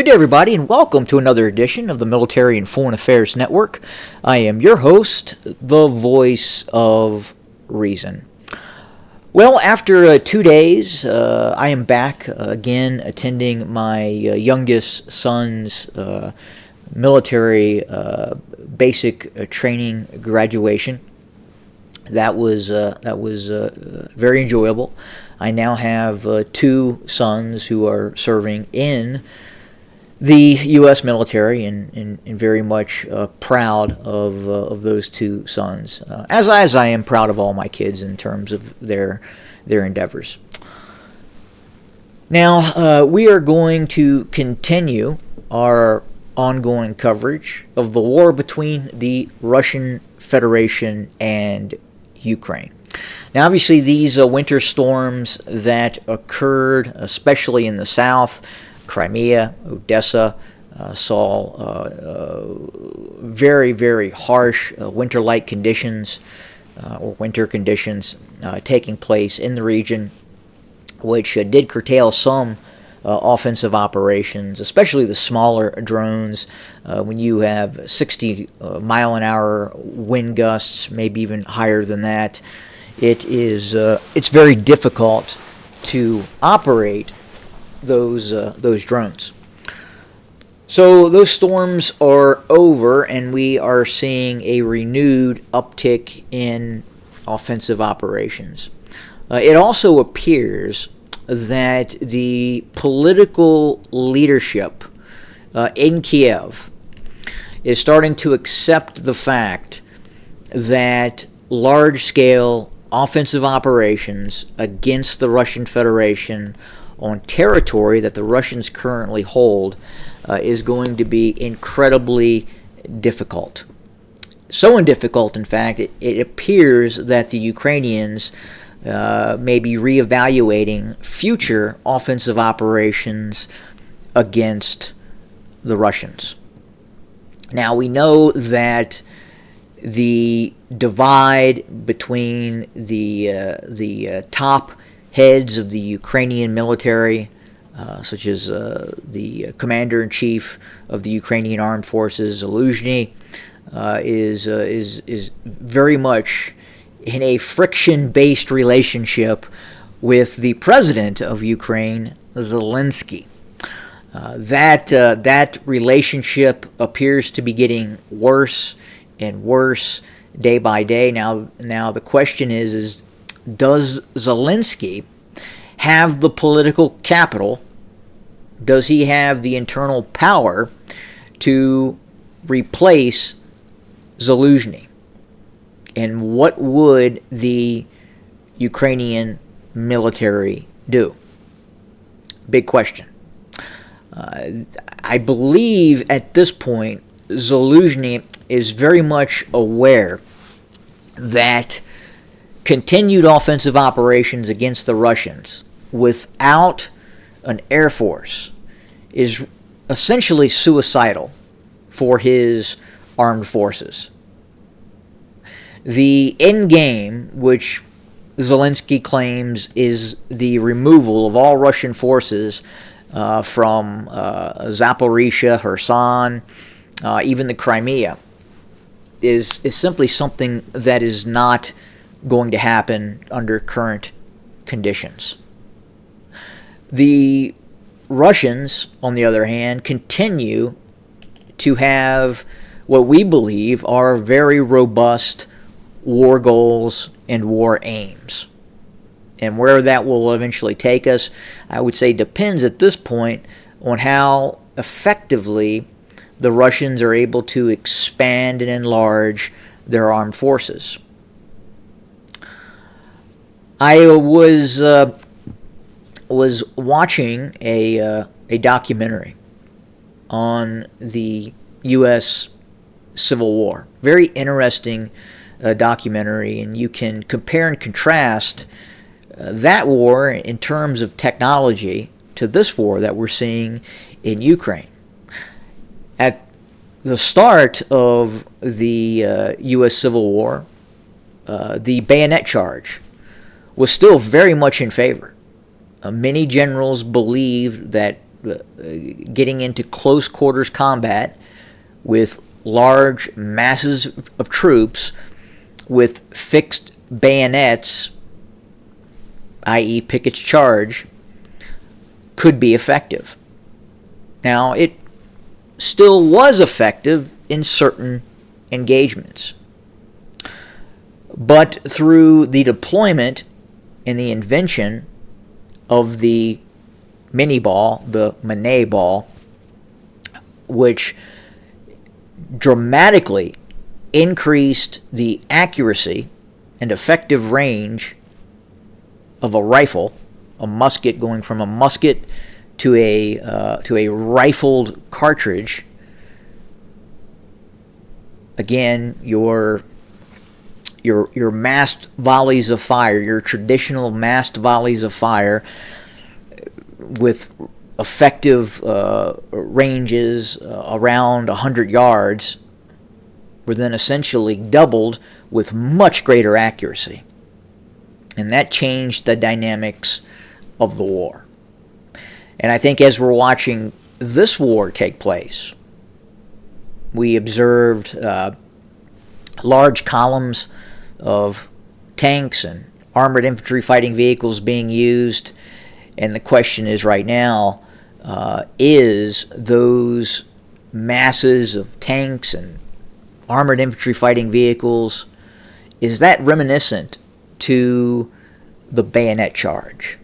Good day, everybody, and welcome to another edition of the Military and Foreign Affairs Network. I am your host, the voice of reason. Well, after 2 days, I am back again attending my youngest son's military basic training graduation. That was very enjoyable. I now have two sons who are serving in the U.S. military, and very much proud of those two sons, as I am proud of all my kids in terms of their endeavors. Now, we are going to continue our ongoing coverage of the war between the Russian Federation and Ukraine. Now, obviously, these winter storms that occurred, especially in the south, Crimea, Odessa, saw very, very harsh winter-like conditions or winter conditions taking place in the region, which did curtail some offensive operations, especially the smaller drones. When you have 60-mile-an-hour wind gusts, maybe even higher than that, it's very difficult to operate those drones. So those storms are over, and we are seeing a renewed uptick in offensive operations. It also appears that the political leadership in Kiev is starting to accept the fact that large-scale offensive operations against the Russian Federation on territory that the Russians currently hold is going to be incredibly difficult. So difficult, in fact, it appears that the Ukrainians may be reevaluating future offensive operations against the Russians. Now, we know that the divide between the top heads of the Ukrainian military, such as the commander-in-chief of the Ukrainian Armed Forces, Zaluzhny, is very much in a friction-based relationship with the president of Ukraine, Zelensky. That relationship appears to be getting worse and worse day by day. Now the question is does Zelensky have the political capital? Does he have the internal power to replace Zaluzhny? And what would the Ukrainian military do? Big question. I believe at this point Zaluzhny is very much aware that continued offensive operations against the Russians without an air force is essentially suicidal for his armed forces. The end game, which Zelensky claims is the removal of all Russian forces from Zaporizhia, Kherson, even the Crimea, is simply something that is not going to happen under current conditions. The Russians, on the other hand, continue to have what we believe are very robust war goals and war aims. And where that will eventually take us, I would say, depends at this point on how effectively the Russians are able to expand and enlarge their armed forces. I was watching a documentary on the U.S. Civil War. Very interesting documentary, and you can compare and contrast that war in terms of technology to this war that we're seeing in Ukraine. At the start of the U.S. Civil War, the bayonet charge was still very much in favor. Many generals believed that getting into close quarters combat with large masses of troops with fixed bayonets, i.e. Pickett's charge, could be effective. Now, it still was effective in certain engagements. But through the deployment and the invention of the mini ball, the Manet ball, which dramatically increased the accuracy and effective range of a rifle, a musket, going from a musket to a rifled cartridge. Again, your massed volleys of fire, your traditional massed volleys of fire with effective ranges around 100 yards were then essentially doubled with much greater accuracy. And that changed the dynamics of the war. And I think as we're watching this war take place, we observed large columns of tanks and armored infantry fighting vehicles being used. And the question is right now, is those masses of tanks and armored infantry fighting vehicles, is that reminiscent to the bayonet charge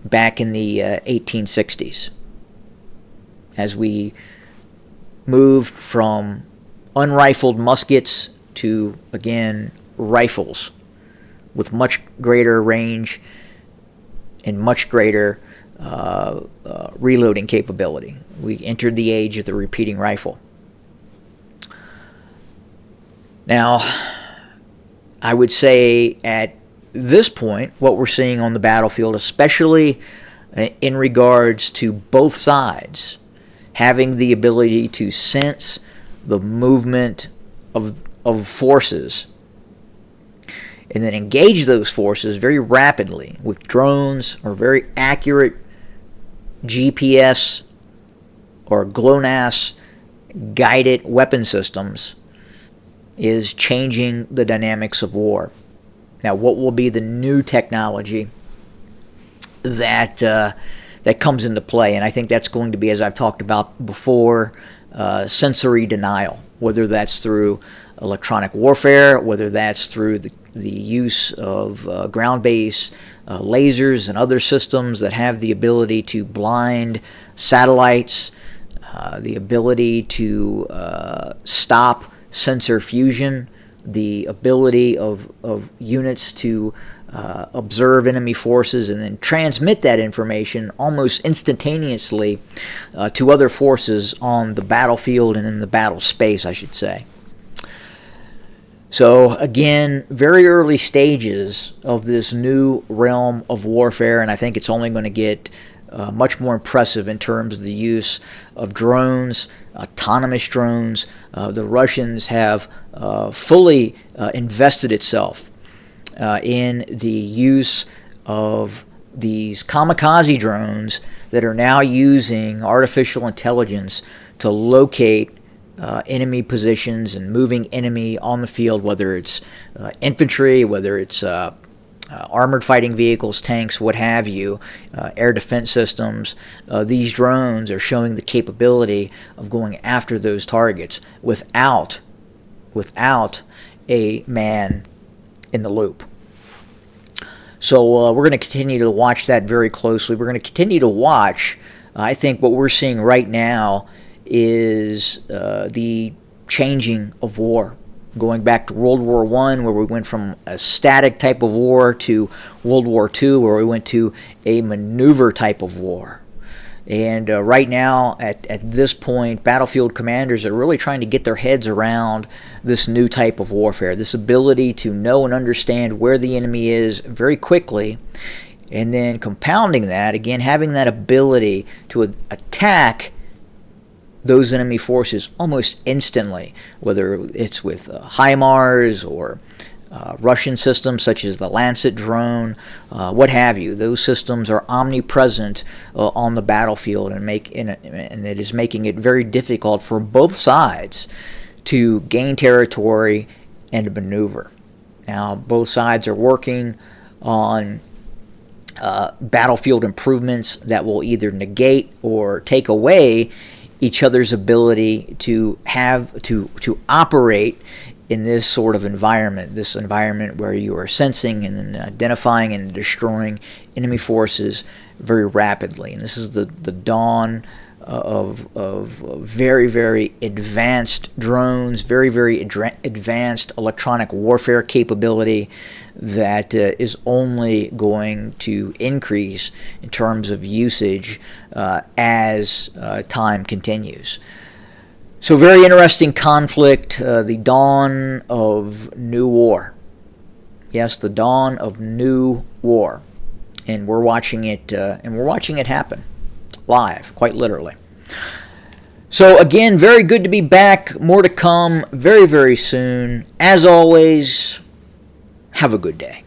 back in the 1860s, as we moved from unrifled muskets to, again, rifles with much greater range and much greater reloading capability. We entered the age of the repeating rifle. Now, I would say at this point, what we're seeing on the battlefield, especially in regards to both sides, having the ability to sense the movement of forces and then engage those forces very rapidly with drones or very accurate GPS or GLONASS guided weapon systems, is changing the dynamics of war. Now, what will be the new technology that comes into play? And I think that's going to be, as I've talked about before, sensory denial, whether that's through electronic warfare, whether that's through the use of ground-based lasers and other systems that have the ability to blind satellites, the ability to stop sensor fusion, the ability of units to observe enemy forces and then transmit that information almost instantaneously to other forces on the battlefield and in the battle space, I should say. So again, very early stages of this new realm of warfare, and I think it's only going to get much more impressive in terms of the use of drones, autonomous drones. The Russians have fully invested itself in the use of these kamikaze drones that are now using artificial intelligence to locate enemy positions and moving enemy on the field, whether it's infantry, whether it's armored fighting vehicles, tanks, what have you, air defense systems. These drones are showing the capability of going after those targets without a man in the loop. So we're going to continue to watch that very closely. We're going to continue to watch, I think what we're seeing right now is the changing of war. Going back to World War I, where we went from a static type of war, to World War II, where we went to a maneuver type of war. And right now, at this point, battlefield commanders are really trying to get their heads around this new type of warfare, this ability to know and understand where the enemy is very quickly, and then compounding that, again, having that ability to attack those enemy forces almost instantly, whether it's with HIMARS or Russian systems such as the Lancet drone, what have you. Those systems are omnipresent on the battlefield, and it is making it very difficult for both sides to gain territory and maneuver. Now, both sides are working on battlefield improvements that will either negate or take away each other's ability to operate in this sort of environment, this environment where you are sensing and then identifying and destroying enemy forces very rapidly. And this is the dawn of very, very advanced drones, very, very advanced electronic warfare capability that is only going to increase in terms of usage as time continues. So, very interesting conflict, the dawn of new war. Yes, the dawn of new war, and we're watching it. Happen live, quite literally. So, again, very good to be back. More to come very, very soon. As always, have a good day.